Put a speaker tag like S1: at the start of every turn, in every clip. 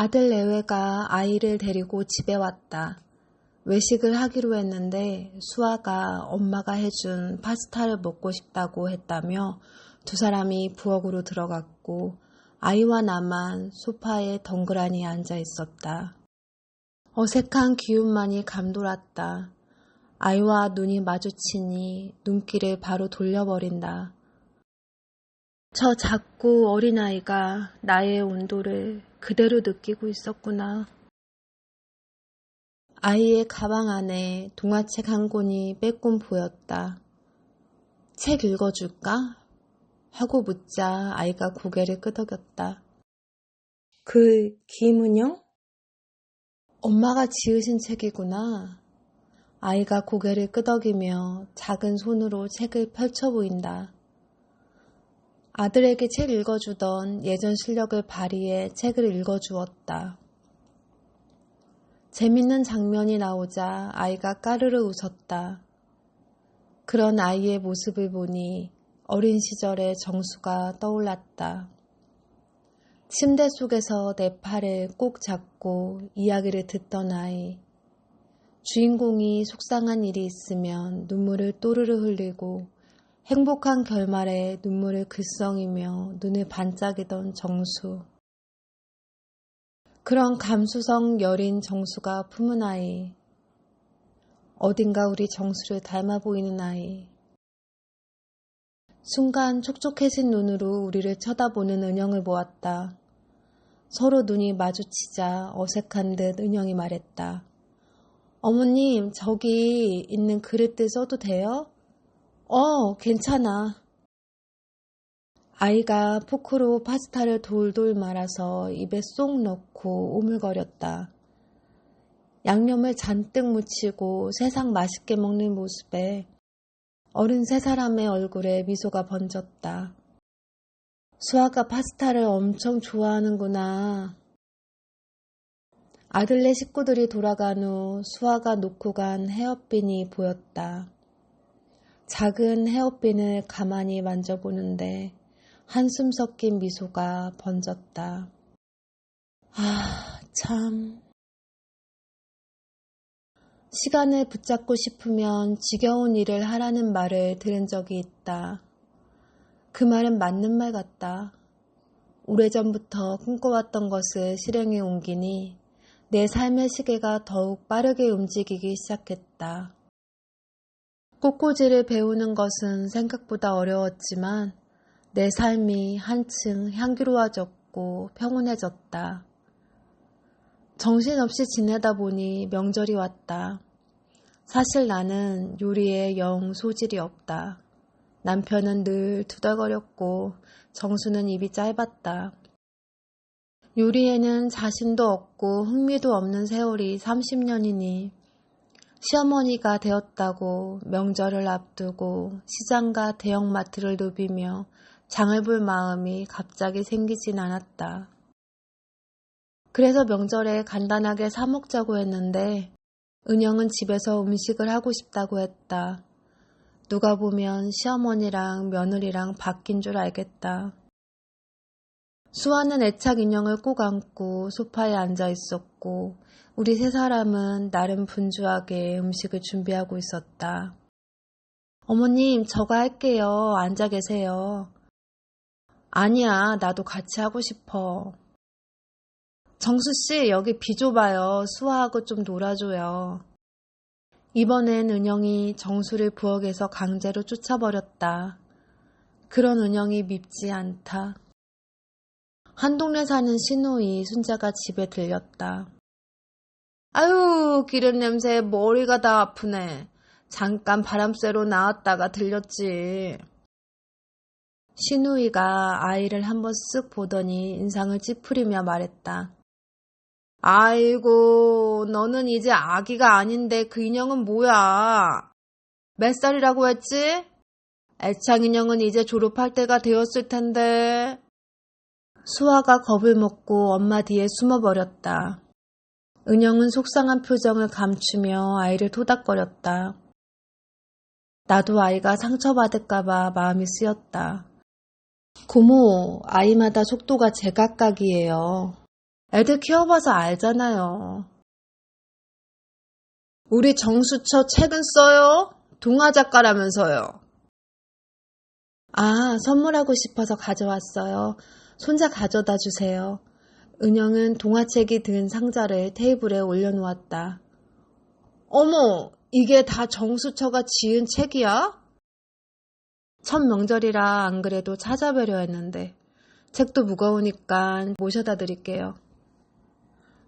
S1: 아들 내외가 아이를 데리고 집에 왔다. 외식을 하기로 했는데 수아가 엄마가 해준 파스타를 먹고 싶다고 했다며 두 사람이 부엌으로 들어갔고 아이와 나만 소파에 덩그러니 앉아 있었다. 어색한 기운만이 감돌았다. 아이와 눈이 마주치니 눈길을 바로 돌려버린다. 저 작고 어린아이가 나의 온도를 그대로 느끼고 있었구나. 아이의 가방 안에 동화책 한 권이 빼꼼 보였다. 책 읽어줄까? 하고 묻자 아이가 고개를 끄덕였다. 그 김은영? 엄마가 지으신 책이구나. 아이가 고개를 끄덕이며 작은 손으로 책을 펼쳐 보인다. 아들에게 책 읽어주던 예전 실력을 발휘해 책을 읽어주었다. 재밌는 장면이 나오자 아이가 까르르 웃었다. 그런 아이의 모습을 보니 어린 시절의 정수가 떠올랐다. 침대 속에서 내 팔을 꼭 잡고 이야기를 듣던 아이. 주인공이 속상한 일이 있으면 눈물을 또르르 흘리고 행복한 결말에 눈물을 글썽이며 눈을 반짝이던 정수. 그런 감수성 여린 정수가 품은 아이. 어딘가 우리 정수를 닮아 보이는 아이. 순간 촉촉해진 눈으로 우리를 쳐다보는 은영을 보았다. 서로 눈이 마주치자 어색한 듯 은영이 말했다. 어머님, 저기 있는 그릇들 써도 돼요? 괜찮아. 아이가 포크로 파스타를 돌돌 말아서 입에 쏙 넣고 오물거렸다. 양념을 잔뜩 묻히고 세상 맛있게 먹는 모습에 어른 세 사람의 얼굴에 미소가 번졌다. 수아가 파스타를 엄청 좋아하는구나. 아들네 식구들이 돌아간 후 수아가 놓고 간 헤어핀이 보였다. 작은 헤어핀을 가만히 만져보는데 한숨 섞인 미소가 번졌다. 참. 시간을 붙잡고 싶으면 지겨운 일을 하라는 말을 들은 적이 있다. 그 말은 맞는 말 같다. 오래전부터 꿈꿔왔던 것을 실행에 옮기니 내 삶의 시계가 더욱 빠르게 움직이기 시작했다. 꽃꽂이를 배우는 것은 생각보다 어려웠지만 내 삶이 한층 향기로워졌고 평온해졌다. 정신없이 지내다 보니 명절이 왔다. 사실 나는 요리에 영 소질이 없다. 남편은 늘 투덜거렸고 정수는 입이 짧았다. 요리에는 자신도 없고 흥미도 없는 세월이 30년이니 시어머니가 되었다고 명절을 앞두고 시장과 대형마트를 누비며 장을 볼 마음이 갑자기 생기진 않았다. 그래서 명절에 간단하게 사 먹자고 했는데 은영은 집에서 음식을 하고 싶다고 했다. 누가 보면 시어머니랑 며느리랑 바뀐 줄 알겠다. 수아는 애착 인형을 꼭 안고 소파에 앉아 있었고 우리 세 사람은 나름 분주하게 음식을 준비하고 있었다. 어머님, 저거 할게요. 앉아 계세요. 아니야, 나도 같이 하고 싶어. 정수씨, 여기 비 줘봐요. 수아하고 좀 놀아줘요. 이번엔 은영이 정수를 부엌에서 강제로 쫓아버렸다. 그런 은영이 밉지 않다. 한 동네 사는 시누이 순자가 집에 들렸다. 아유, 기름 냄새에 머리가 다 아프네. 잠깐 바람 쐬러 나왔다가 들렸지. 시누이가 아이를 한번 쓱 보더니 인상을 찌푸리며 말했다. 아이고, 너는 이제 아기가 아닌데 그 인형은 뭐야? 몇 살이라고 했지? 애착 인형은 이제 졸업할 때가 되었을 텐데. 수아가 겁을 먹고 엄마 뒤에 숨어버렸다. 은영은 속상한 표정을 감추며 아이를 토닥거렸다. 나도 아이가 상처받을까봐 마음이 쓰였다. 고모, 아이마다 속도가 제각각이에요. 애들 키워봐서 알잖아요. 우리 정수처 책은 써요? 동화 작가라면서요. 아, 선물하고 싶어서 가져왔어요. 손자 가져다 주세요. 은영은 동화책이 든 상자를 테이블에 올려놓았다. 어머, 이게 다 정수처가 지은 책이야? 첫 명절이라 안 그래도 찾아뵈려 했는데 책도 무거우니까 모셔다 드릴게요.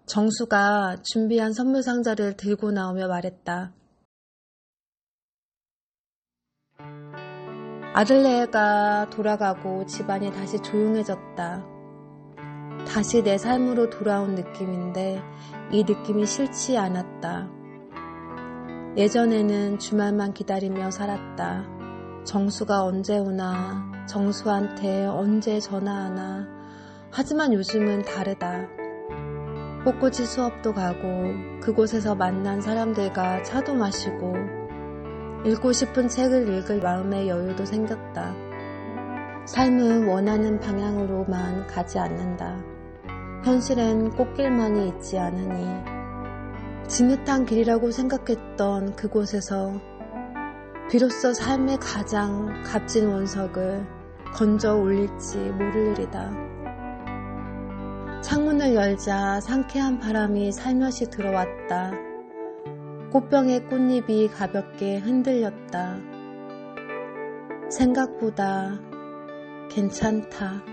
S1: 정수가 준비한 선물 상자를 들고 나오며 말했다. 아들네가 돌아가고 집안이 다시 조용해졌다. 다시 내 삶으로 돌아온 느낌인데 이 느낌이 싫지 않았다. 예전에는 주말만 기다리며 살았다. 정수가 언제 오나, 정수한테 언제 전화하나. 하지만 요즘은 다르다. 꼿꼿이 수업도 가고 그곳에서 만난 사람들과 차도 마시고 읽고 싶은 책을 읽을 마음의 여유도 생겼다. 삶은 원하는 방향으로만 가지 않는다. 현실엔 꽃길만이 있지 않으니 지긋한 길이라고 생각했던 그곳에서 비로소 삶의 가장 값진 원석을 건져 올릴지 모를 일이다. 창문을 열자 상쾌한 바람이 살며시 들어왔다. 꽃병의 꽃잎이 가볍게 흔들렸다. 생각보다 괜찮다.